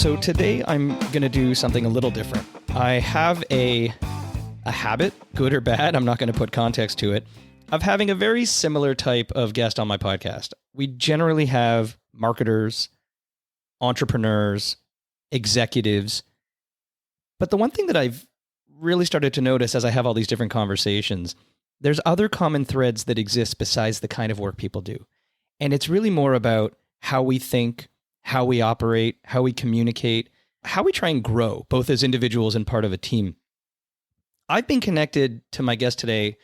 So today I'm going to do something a little different. I have a habit, good or bad, I'm not going to put context to it, of having a very similar type of guest on my podcast. We generally have marketers, entrepreneurs, executives. But the one thing that I've really started to notice as I have all these different conversations, there's other common threads that exist besides the kind of work people do. And it's really more about how we think, how we operate, how we communicate, how we try and grow, both as individuals and part of a team. I've been connected to my guest today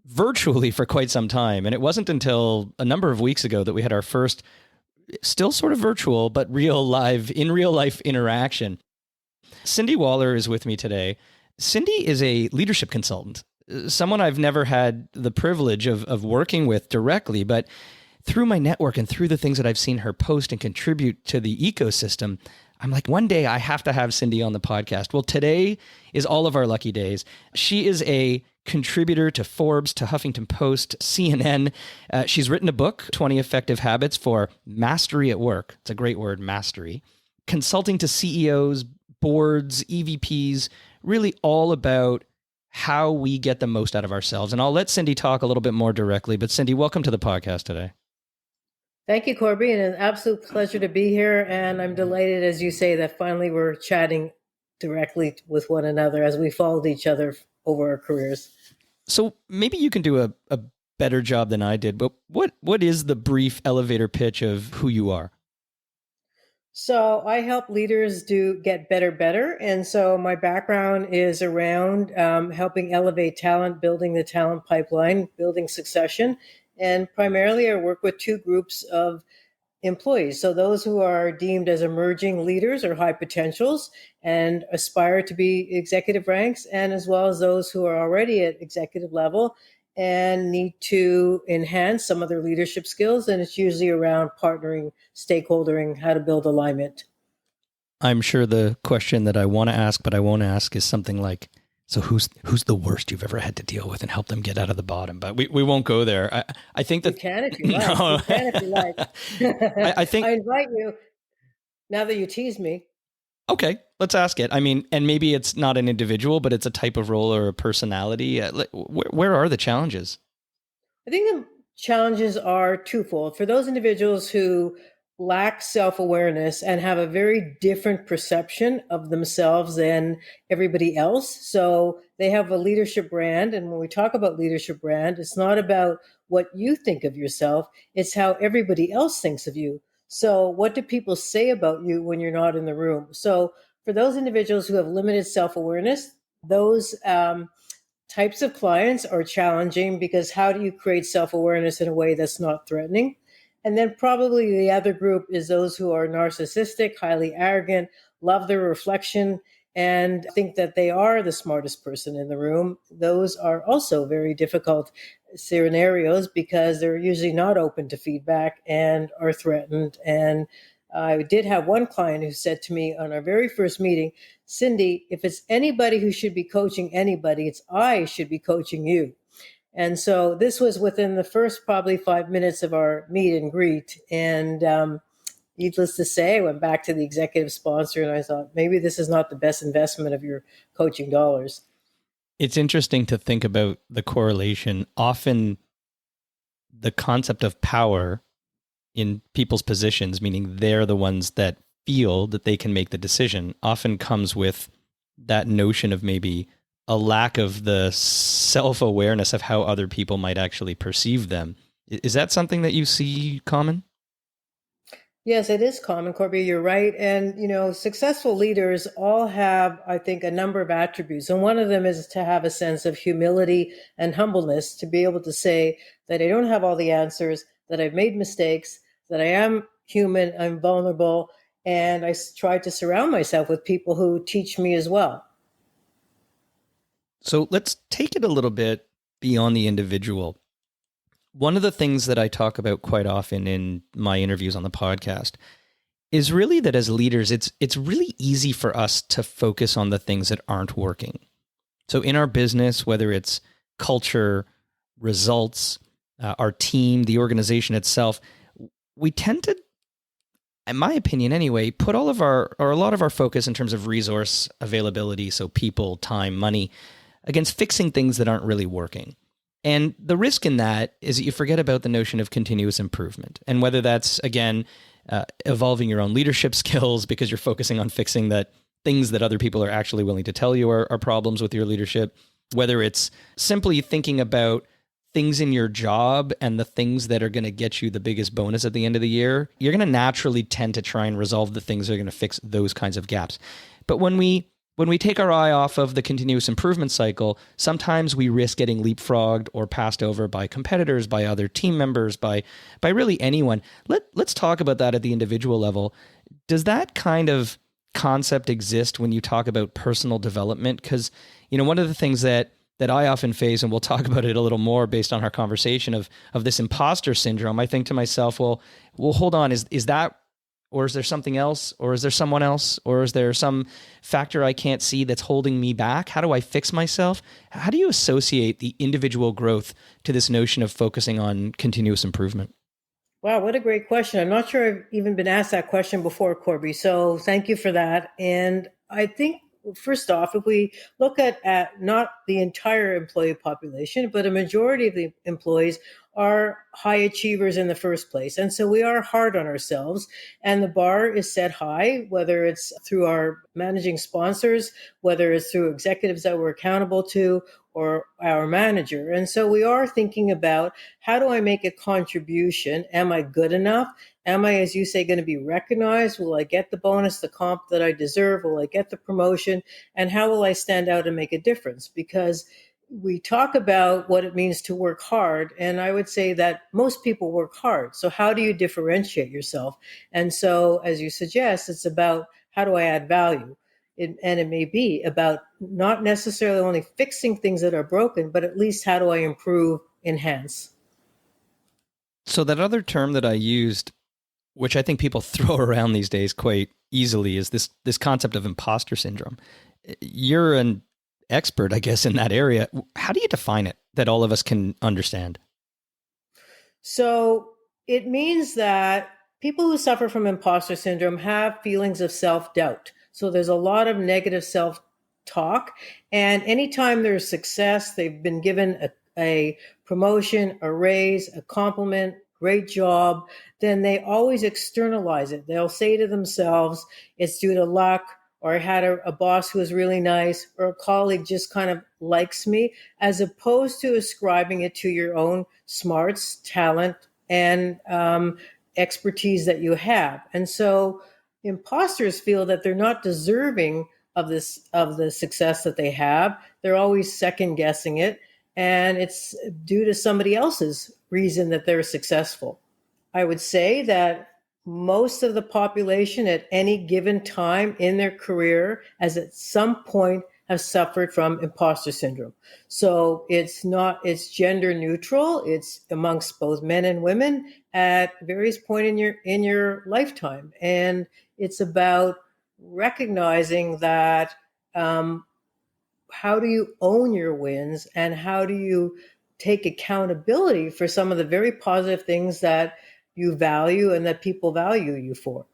virtually for quite some time, and it wasn't until a number of weeks ago that we had our first, still sort of virtual, but real life interaction. Cindy Wahler is with me today. Cindy is a leadership consultant, someone I've never had the privilege of working with directly, but through my network and through the things that I've seen her post and contribute to the ecosystem, I'm like, one day I have to have Cindy on the podcast. Well, today is all of our lucky days. She is a contributor to Forbes, to Huffington Post, CNN. She's written a book, 20 Effective Habits for Mastery at Work. It's a great word, mastery. Consulting to CEOs, boards, EVPs, really all about how we get the most out of ourselves. And I'll let Cindy talk a little bit more directly. But Cindy, welcome to the podcast today. Thank you, Corby, and an absolute pleasure to be here. And I'm delighted, as you say, that finally we're chatting directly with one another as we followed each other over our careers. So maybe you can do a better job than I did, but what is the brief elevator pitch of who you are? So I help leaders get better. And so my background is around helping elevate talent, building the talent pipeline, building succession. And primarily I work with two groups of employees. So those who are deemed as emerging leaders or high potentials and aspire to be executive ranks, and as well as those who are already at executive level and need to enhance some of their leadership skills. And it's usually around partnering, stakeholdering, how to build alignment. I'm sure the question that I want to ask, but I won't ask, is something like, so who's the worst you've ever had to deal with and help them get out of the bottom? But we won't go there. I think that... You can if you like. No. You can if you like. I think... I invite you, now that you tease me. Okay, let's ask it. I mean, and maybe it's not an individual, but it's a type of role or a personality. Where are the challenges? I think the challenges are twofold. For those individuals who lack self-awareness and have a very different perception of themselves than everybody else. So they have a leadership brand. And when we talk about leadership brand, it's not about what you think of yourself. It's how everybody else thinks of you. So what do people say about you when you're not in the room? So for those individuals who have limited self-awareness, those types of clients are challenging, because how do you create self-awareness in a way that's not threatening? And then probably the other group is those who are narcissistic, highly arrogant, love their reflection, and think that they are the smartest person in the room. Those are also very difficult scenarios because they're usually not open to feedback and are threatened. And I did have one client who said to me on our very first meeting, Cindy, if it's anybody who should be coaching anybody, it's I should be coaching you. And so this was within the first probably 5 minutes of our meet and greet. And needless to say, I went back to the executive sponsor and I thought, maybe this is not the best investment of your coaching dollars. It's interesting to think about the correlation. Often the concept of power in people's positions, meaning they're the ones that feel that they can make the decision, often comes with that notion of maybe a lack of the self-awareness of how other people might actually perceive them. Is that something that you see common? Yes, it is common, Corby. You're right. And, successful leaders all have, I think, a number of attributes. And one of them is to have a sense of humility and humbleness, to be able to say that I don't have all the answers, that I've made mistakes, that I am human, I'm vulnerable, and I try to surround myself with people who teach me as well. So let's take it a little bit beyond the individual. One of the things that I talk about quite often in my interviews on the podcast is really that as leaders, it's really easy for us to focus on the things that aren't working. So in our business, whether it's culture, results, our team, the organization itself, we tend to in my opinion anyway, put all of our, or a lot of our focus in terms of resource availability, so people, time, money, against fixing things that aren't really working. And the risk in that is that you forget about the notion of continuous improvement. And whether that's, again, evolving your own leadership skills because you're focusing on fixing that things that other people are actually willing to tell you are problems with your leadership, whether it's simply thinking about things in your job and the things that are going to get you the biggest bonus at the end of the year, you're going to naturally tend to try and resolve the things that are going to fix those kinds of gaps. But when we take our eye off of the continuous improvement cycle, sometimes we risk getting leapfrogged or passed over by competitors, by other team members, by really anyone. Let's talk about that at the individual level. Does that kind of concept exist when you talk about personal development? Because, one of the things that I often face, and we'll talk about it a little more based on our conversation of this imposter syndrome, I think to myself, well, hold on, is that, or is there something else, or is there someone else, or is there some factor I can't see that's holding me back? How do I fix myself? How do you associate the individual growth to this notion of focusing on continuous improvement? Wow, what a great question. I'm not sure I've even been asked that question before, Corby. So thank you for that. And I think, first off, if we look at not the entire employee population, but a majority of the employees are high achievers in the first place. And so we are hard on ourselves, and the bar is set high, whether it's through our managing sponsors, whether it's through executives that we're accountable to, or our manager. And so we are thinking about, how do I make a contribution? Am I good enough? Am I, as you say, going to be recognized? Will I get the bonus, the comp that I deserve? Will I get the promotion? And how will I stand out and make a difference? Because we talk about what it means to work hard, and I would say that most people work hard. So how do you differentiate yourself? And so, as you suggest, it's about, how do I add value? And it may be about not necessarily only fixing things that are broken, but at least how do I improve, enhance? So that other term that I used, which I think people throw around these days quite easily, is this concept of imposter syndrome. You're an expert, I guess, in that area. How do you define it that all of us can understand? So it means that people who suffer from imposter syndrome have feelings of self-doubt. So there's a lot of negative self-talk. And anytime there's success, they've been given a promotion, a raise, a compliment, great job, then they always externalize it. They'll say to themselves, it's due to luck, or I had a boss who was really nice, or a colleague just kind of likes me, as opposed to ascribing it to your own smarts, talent, and expertise that you have. And so imposters feel that they're not deserving of the success that they have. They're always second guessing it, and it's due to somebody else's reason that they're successful. I would say that most of the population at any given time in their career has at some point have suffered from imposter syndrome. So it's gender neutral. It's amongst both men and women at various points in your lifetime. And it's about recognizing that, how do you own your wins, and how do you take accountability for some of the very positive things that you value and that people value you for.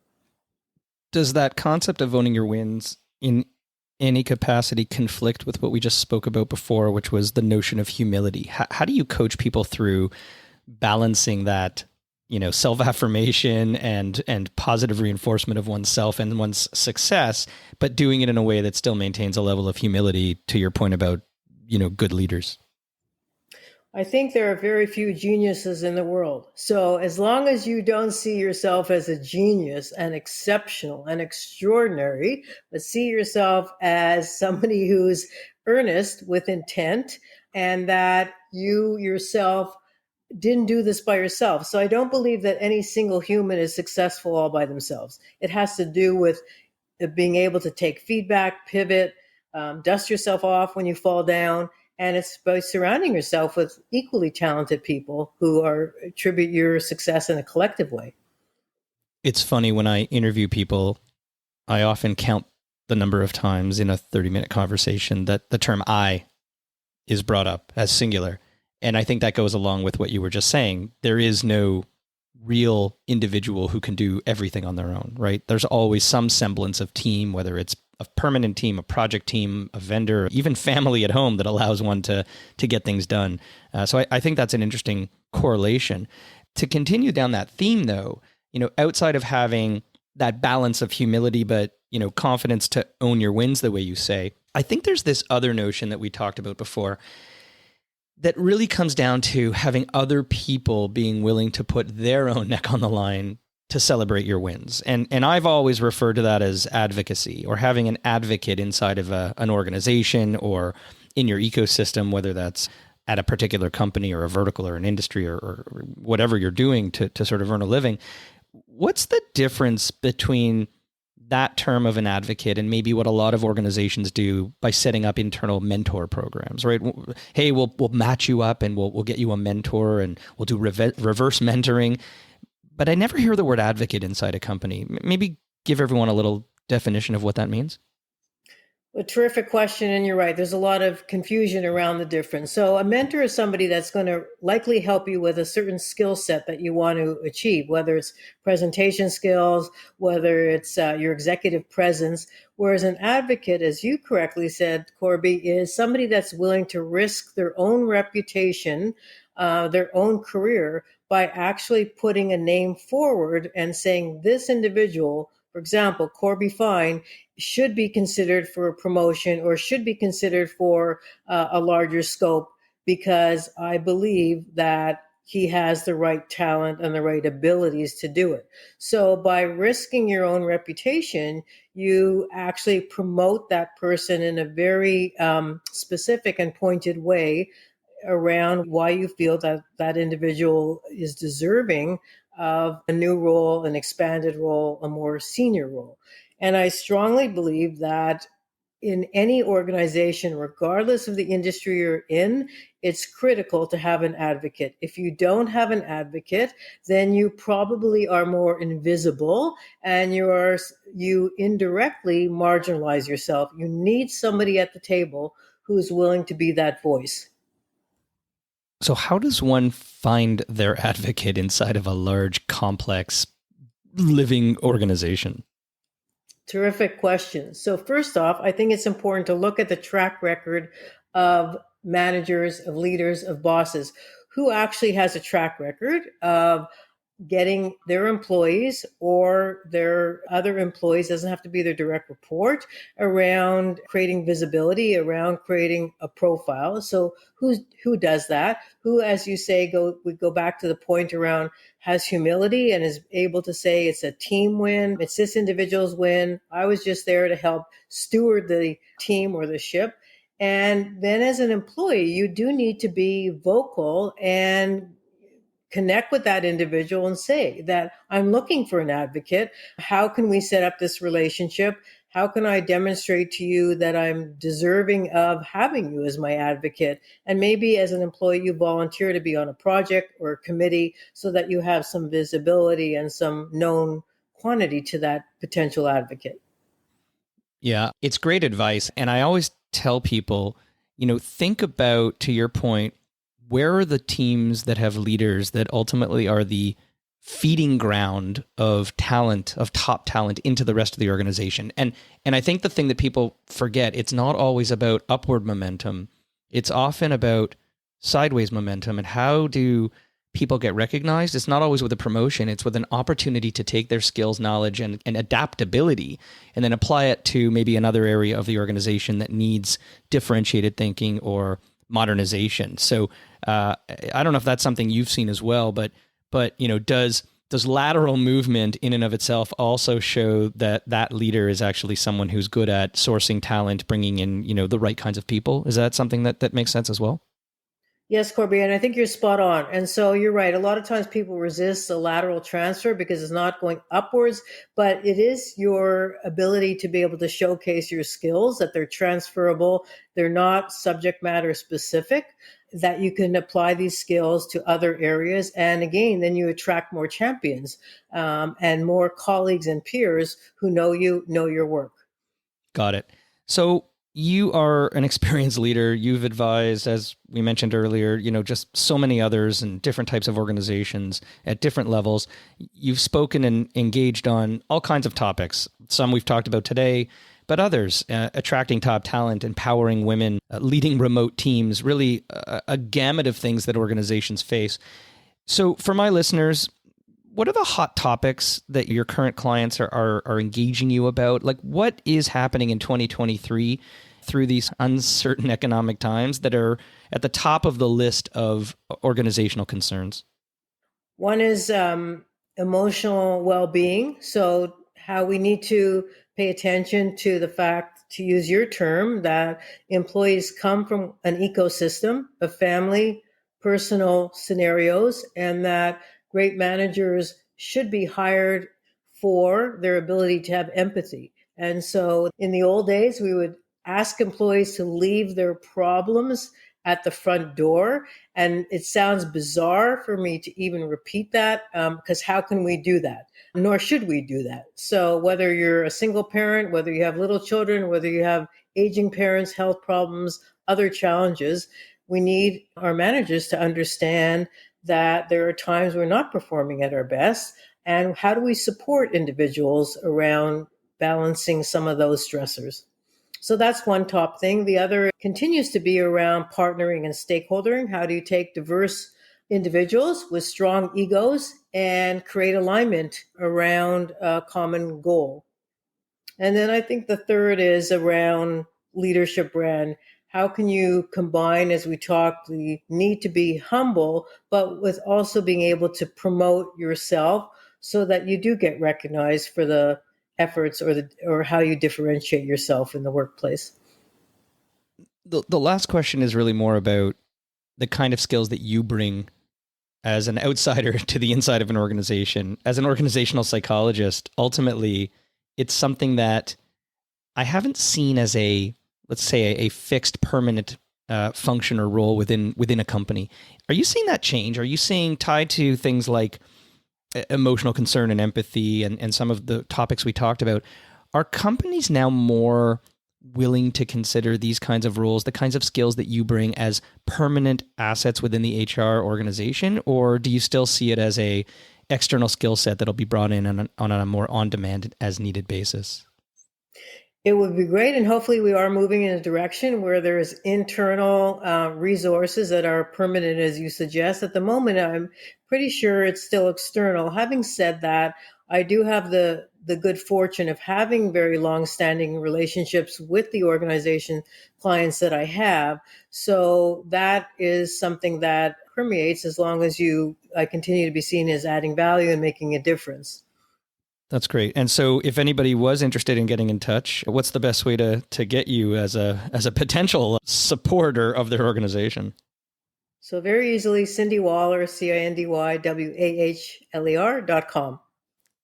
Does that concept of owning your wins in any capacity conflict with what we just spoke about before, which was the notion of humility? How do you coach people through balancing that, self-affirmation and positive reinforcement of oneself and one's success, but doing it in a way that still maintains a level of humility, to your point about, good leaders? I think there are very few geniuses in the world. So as long as you don't see yourself as a genius and exceptional and extraordinary, but see yourself as somebody who's earnest with intent, and that you yourself didn't do this by yourself. So I don't believe that any single human is successful all by themselves. It has to do with being able to take feedback, pivot, dust yourself off when you fall down. And it's about surrounding yourself with equally talented people who attribute your success in a collective way. It's funny, when I interview people, I often count the number of times in a 30-minute conversation that the term I is brought up as singular. And I think that goes along with what you were just saying. There is no real individual who can do everything on their own, right? There's always some semblance of team, whether it's a permanent team, a project team, a vendor, even family at home that allows one to get things done. So I think that's an interesting correlation. To continue down that theme, though, outside of having that balance of humility, but confidence to own your wins the way you say, I think there's this other notion that we talked about before that really comes down to having other people being willing to put their own neck on the line to celebrate your wins. And I've always referred to that as advocacy, or having an advocate inside of an organization or in your ecosystem, whether that's at a particular company or a vertical or an industry or whatever you're doing to sort of earn a living. What's the difference between that term of an advocate and maybe what a lot of organizations do by setting up internal mentor programs, right? Hey, we'll match you up and we'll get you a mentor and we'll do reverse mentoring. But I never hear the word advocate inside a company. Maybe give everyone a little definition of what that means. A terrific question, and you're right. There's a lot of confusion around the difference. So a mentor is somebody that's going to likely help you with a certain skill set that you want to achieve, whether it's presentation skills, whether it's your executive presence. Whereas an advocate, as you correctly said, Corby, is somebody that's willing to risk their own reputation, their own career, by actually putting a name forward and saying this individual, for example, Corby Fine, should be considered for a promotion or should be considered for a larger scope because I believe that he has the right talent and the right abilities to do it. So by risking your own reputation, you actually promote that person in a very specific and pointed way around why you feel that that individual is deserving of a new role, an expanded role, a more senior role. And I strongly believe that in any organization, regardless of the industry you're in, it's critical to have an advocate. If you don't have an advocate, then you probably are more invisible and you indirectly marginalize yourself. You need somebody at the table who's willing to be that voice. So how does one find their advocate inside of a large, complex, living organization? Terrific question. So first off, I think it's important to look at the track record of managers, of leaders, of bosses. Who actually has a track record of getting their employees or their other employees, doesn't have to be their direct report, around creating visibility, around creating a profile. So who does that? Who, as you say, we go back to the point around has humility and is able to say it's a team win, it's this individual's win. I was just there to help steward the team or the ship. And then as an employee, you do need to be vocal and connect with that individual and say that I'm looking for an advocate. How can we set up this relationship? How can I demonstrate to you that I'm deserving of having you as my advocate? And maybe as an employee, you volunteer to be on a project or a committee so that you have some visibility and some known quantity to that potential advocate. Yeah, it's great advice. And I always tell people, think about, to your point, where are the teams that have leaders that ultimately are the feeding ground of talent, of top talent into the rest of the organization? And I think the thing that people forget, it's not always about upward momentum. It's often about sideways momentum. And how do people get recognized? It's not always with a promotion. It's with an opportunity to take their skills, knowledge, and adaptability and then apply it to maybe another area of the organization that needs differentiated thinking or modernization. So I don't know if that's something you've seen as well, but does lateral movement in and of itself also show that that leader is actually someone who's good at sourcing talent, bringing in the right kinds of people? Is that something that makes sense as well? Yes, Corby, and I think you're spot on. And so you're right. A lot of times people resist a lateral transfer because it's not going upwards, but it is your ability to be able to showcase your skills, that they're transferable, they're not subject matter specific, that you can apply these skills to other areas. And again, then you attract more champions and more colleagues and peers who know you, know your work. Got it. So You are an experienced leader. You've advised, as we mentioned earlier, just so many others and different types of organizations at different levels. You've spoken and engaged on all kinds of topics. Some we've talked about today, but others, attracting top talent, empowering women, leading remote teams, really a gamut of things that organizations face. So for my listeners, what are the hot topics that your current clients are engaging you about? Like, what is happening in 2023 through these uncertain economic times that are at the top of the list of organizational concerns? One is emotional well-being. So how we need to pay attention to the fact, to use your term, that employees come from an ecosystem of family, personal scenarios, and that great managers should be hired for their ability to have empathy. And so in the old days, we would ask employees to leave their problems at the front door. And it sounds bizarre for me to even repeat that, because how can we do that? Nor should we do that. So whether you're a single parent, whether you have little children, whether you have aging parents, health problems, other challenges, we need our managers to understand that there are times we're not performing at our best. And how do we support individuals around balancing some of those stressors? So that's one top thing. The other continues to be around partnering and stakeholdering. How do you take diverse individuals with strong egos and create alignment around a common goal? And then I think the third is around leadership brand. How can you combine, as we talked, the need to be humble, but with also being able to promote yourself so that you do get recognized for the efforts or how you differentiate yourself in the workplace? The last question is really more about the kind of skills that you bring as an outsider to the inside of an organization. As an organizational psychologist, ultimately, it's something that I haven't seen as let's say a fixed permanent function or role within a company. Are you seeing that change? Are you seeing, tied to things like emotional concern and empathy and some of the topics we talked about, are companies now more willing to consider these kinds of roles, the kinds of skills that you bring, as permanent assets within the HR organization? Or do you still see it as a external skill set that'll be brought in on a more on-demand, as needed basis? It would be great, and hopefully we are moving in a direction where there's internal resources that are permanent, as you suggest. At the moment, I'm pretty sure it's still external. Having said that, I do have the good fortune of having very long-standing relationships with the organization clients that I have. So that is something that permeates as long as I continue to be seen as adding value and making a difference. That's great. And so if anybody was interested in getting in touch, what's the best way to get you as a potential supporter of their organization? So very easily, Cindy Wahler, CindyWahler.com.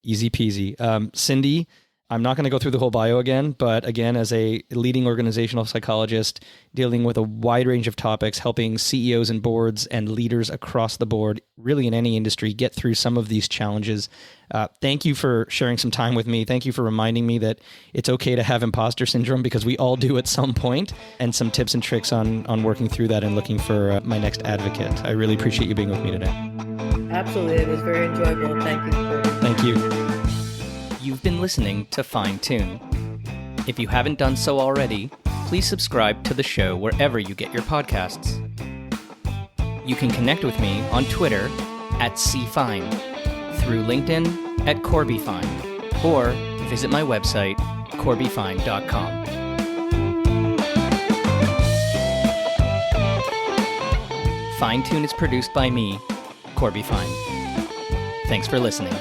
Easy peasy. Cindy, I'm not going to go through the whole bio again, but again, as a leading organizational psychologist dealing with a wide range of topics, helping CEOs and boards and leaders across the board, really in any industry, get through some of these challenges. Thank you for sharing some time with me. Thank you for reminding me that it's okay to have imposter syndrome, because we all do at some point, and some tips and tricks on working through that and looking for my next advocate. I really appreciate you being with me today. Absolutely. It was very enjoyable. Thank you. Thank you. You've been listening to Fine Tune. If you haven't done so already, please subscribe to the show wherever you get your podcasts. You can connect with me on Twitter @CFine, through LinkedIn @CorbyFine, or visit my website, corbyfine.com. Fine Tune is produced by me, Corby Fine. Thanks for listening.